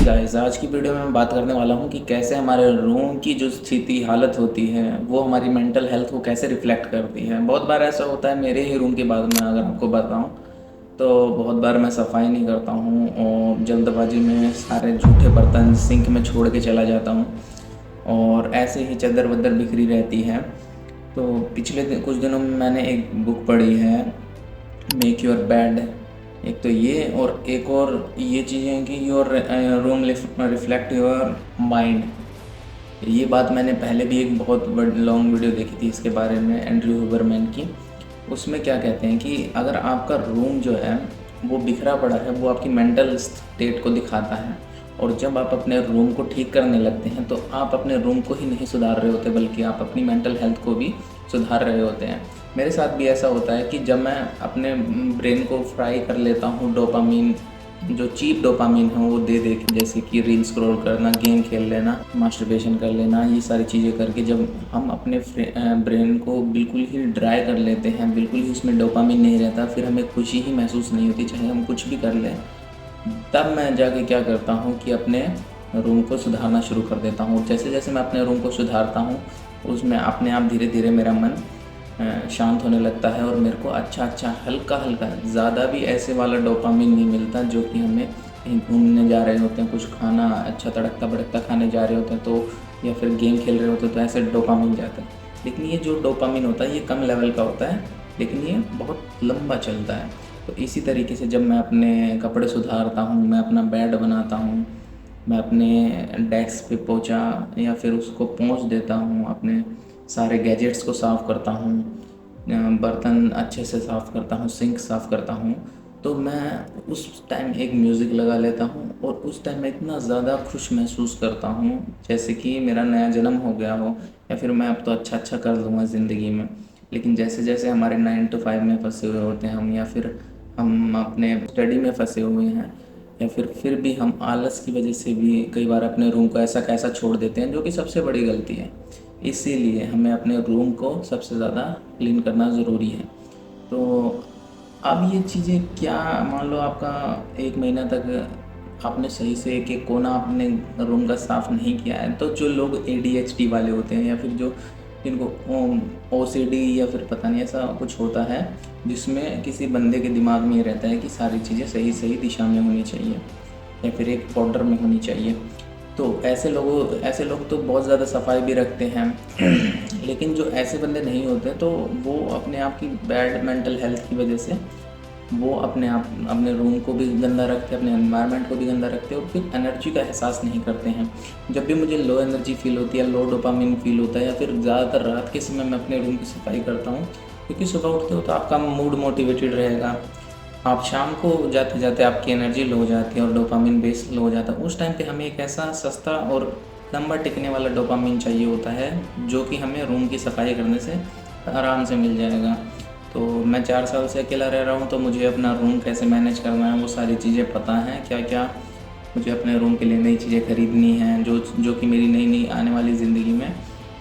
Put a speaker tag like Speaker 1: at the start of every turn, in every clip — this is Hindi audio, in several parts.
Speaker 1: गाइस, आज की वीडियो में मैं बात करने वाला हूँ कि कैसे हमारे रूम की जो स्थिति हालत होती है वो हमारी मेंटल हेल्थ को कैसे रिफ्लेक्ट करती है। बहुत बार ऐसा होता है, मेरे ही रूम की बात मैं अगर आपको बताऊँ तो बहुत बार मैं सफाई नहीं करता हूँ और जल्दबाजी में सारे जूठे बर्तन सिंक में छोड़ के चला जाता हूँ और ऐसे ही चद्दर वद्दर बिखरी रहती है। तो कुछ दिनों में मैंने एक बुक पढ़ी है, मेक योर बेड। एक तो ये और एक और ये चीज़ें कि your room reflect your mind. ये बात मैंने पहले भी एक बहुत लॉन्ग वीडियो देखी थी इसके बारे में, एंड्रयू हुबरमैन की। उसमें क्या कहते हैं कि अगर आपका रूम जो है वो बिखरा पड़ा है, वो आपकी मेंटल स्टेट को दिखाता है। और जब आप अपने रूम को ठीक करने लगते हैं तो आप अपने रूम को ही नहीं सुधार रहे होते, बल्कि आप अपनी मेंटल हेल्थ को भी सुधार रहे होते हैं। मेरे साथ भी ऐसा होता है कि जब मैं अपने ब्रेन को फ्राई कर लेता हूँ डोपामीन, जो चीप डोपामीन है वो दे दे के, जैसे कि रील स्क्रॉल करना, गेम खेल लेना, मास्टरबेशन कर लेना, ये सारी चीज़ें करके जब हम अपने ब्रेन को बिल्कुल ही ड्राई कर लेते हैं, बिल्कुल ही उसमें डोपामीन नहीं रहता, फिर हमें खुशी ही महसूस नहीं होती चाहे हम कुछ भी कर लें। तब मैं जाके क्या करता हूँ कि अपने रूम को सुधारना शुरू कर देता हूँ। जैसे जैसे मैं अपने रूम को सुधारता हूँ उसमें अपने आप धीरे धीरे मेरा मन शांत होने लगता है और मेरे को अच्छा हल्का हल्का, ज़्यादा भी ऐसे वाला डोपामिन नहीं मिलता जो कि हमें कहीं घूमने जा रहे होते हैं, कुछ खाना अच्छा तड़कता भड़कता खाने जा रहे होते हैं तो, या फिर गेम खेल रहे होते हैं तो ऐसे डोपामिन जाता है। लेकिन ये जो डोपामिन होता है ये कम लेवल का होता है, लेकिन ये बहुत लंबा चलता है। तो इसी तरीके से जब मैं अपने कपड़े सुधारता हूँ, मैं अपना बेड बनाता हूँ, मैं अपने डेस्क पे पोंछा या फिर उसको पोंछ देता हूँ, अपने सारे गैजेट्स को साफ़ करता हूँ, बर्तन अच्छे से साफ़ करता हूँ, सिंक साफ़ करता हूँ, तो मैं उस टाइम एक म्यूज़िक लगा लेता हूँ और उस टाइम मैं इतना ज़्यादा खुश महसूस करता हूँ जैसे कि मेरा नया जन्म हो गया हो, या फिर मैं अब तो अच्छा कर लूँगा ज़िंदगी में। लेकिन जैसे जैसे हमारे 9 to 5 में फंसे हुए होते हैं हम, या फिर हम अपने स्टडी में फंसे हुए हैं, या फिर भी हम आलस की वजह से भी कई बार अपने रूम को ऐसा कैसा छोड़ देते हैं, जो कि सबसे बड़ी गलती है। इसीलिए हमें अपने रूम को सबसे ज़्यादा क्लीन करना ज़रूरी है। तो अब ये चीज़ें क्या, मान लो आपका 1 महीना तक आपने सही से एक एक कोना अपने रूम का साफ़ नहीं किया है, तो जो लोग ADHD वाले होते हैं, या फिर जो जिनको OCD या फिर पता नहीं ऐसा कुछ होता है, जिसमें किसी बंदे के दिमाग में ये रहता है कि सारी चीज़ें सही सही दिशा में होनी चाहिए या फिर एक ऑर्डर में होनी चाहिए, तो ऐसे लोग तो बहुत ज़्यादा सफाई भी रखते हैं। लेकिन जो ऐसे बंदे नहीं होते तो वो अपने आप की बैड मेंटल हेल्थ की वजह से वो अपने रूम को भी गंदा रखते हैं, अपने एनवायरनमेंट को भी गंदा रखते हैं और फिर एनर्जी का एहसास नहीं करते हैं। जब भी मुझे लो एनर्जी फील होती है, लो डोपामिन फील होता है, या फिर ज़्यादातर रात के समय मैं अपने रूम की सफाई करता हूँ, क्योंकि सुबह उठते हो तो आपका मूड मोटिवेटेड रहेगा। आप शाम को जाते जाते आपकी एनर्जी लो हो जाती है और डोपामिन बेस लो हो जाता है। उस टाइम पे हमें एक ऐसा सस्ता और लंबा टिकने वाला डोपामिन चाहिए होता है, जो कि हमें रूम की सफाई करने से आराम से मिल जाएगा। तो मैं 4 साल से अकेला रह रहा हूँ, तो मुझे अपना रूम कैसे मैनेज करना है वो सारी चीज़ें पता हैं। क्या क्या मुझे अपने रूम के लिए नई चीज़ें ख़रीदनी हैं, जो कि मेरी नई आने वाली ज़िंदगी में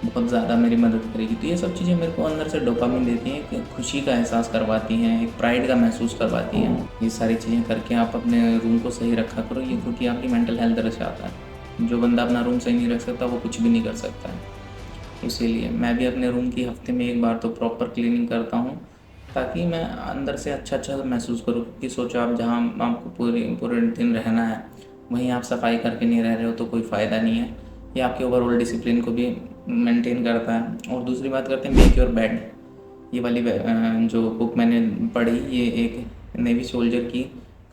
Speaker 1: बहुत ज़्यादा मेरी मदद करेगी। तो ये सब चीज़ें मेरे को अंदर से डोपामिन देती हैं, एक खुशी का एहसास करवाती हैं, एक प्राइड का महसूस करवाती हैं। ये सारी चीज़ें करके आप अपने रूम को सही रखा करो, ये क्योंकि आपकी मेंटल हेल्थ दर्शाता है। जो बंदा अपना रूम सही नहीं रख सकता वो कुछ भी नहीं कर सकता है। इसीलिए मैं भी अपने रूम की हफ्ते में एक बार तो प्रॉपर क्लीनिंग करता हूँ, ताकि मैं अंदर से अच्छा महसूस करूँ। कि सोचो, आप जहाँ आपको पूरे दिन रहना है, वहीं आप सफाई करके नहीं रह रहे हो तो कोई फ़ायदा नहीं है। ये आपके ओवरऑल डिसिप्लिन को भी मेंटेन करता है। और दूसरी बात करते हैं मेक योर बेड। ये वाली जो बुक मैंने पढ़ी, ये एक नेवी सोल्जर की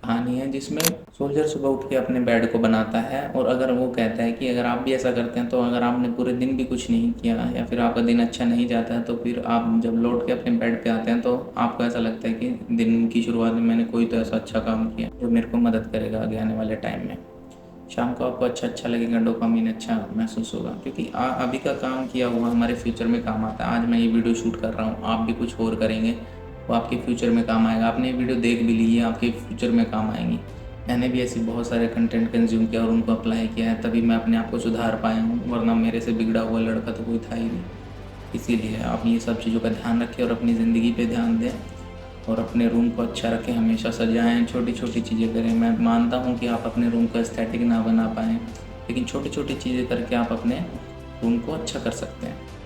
Speaker 1: कहानी है, जिसमें सोल्जर सुबह उठ के अपने बेड को बनाता है, और अगर वो कहता है कि अगर आप भी ऐसा करते हैं तो अगर आपने पूरे दिन भी कुछ नहीं किया या फिर आपका दिन अच्छा नहीं जाता है, तो फिर आप जब लौट के अपने बेड पे आते हैं तो आपको ऐसा लगता है कि दिन की शुरुआत में मैंने कोई तो ऐसा अच्छा काम किया जो मेरे को मदद करेगा आगे आने वाले टाइम में। शाम को आपको अच्छा लगेगा, डोपामिन अच्छा महसूस होगा, क्योंकि अभी का काम किया हुआ हमारे फ्यूचर में काम आता है। आज मैं ये वीडियो शूट कर रहा हूँ, आप भी कुछ और करेंगे वो आपके फ्यूचर में काम आएगा। आपने ये वीडियो देख भी ली है, आपके फ्यूचर में काम आएंगी। मैंने भी ऐसे बहुत सारे कंटेंट कंज्यूम किया और उनको अप्लाई किया है, तभी मैं अपने आप को सुधार पाया हूँ, वरना मेरे से बिगड़ा हुआ लड़का तो कोई था ही नहीं। इसीलिए आप ये सब चीज़ों का ध्यान रखें और अपनी ज़िंदगी पे ध्यान दें, और अपने रूम को अच्छा रखें, हमेशा सजाएं, छोटी छोटी चीज़ें करें। मैं मानता हूँ कि आप अपने रूम को एस्थेटिक ना बना पाएँ, लेकिन छोटी छोटी चीज़ें करके आप अपने रूम को अच्छा कर सकते हैं।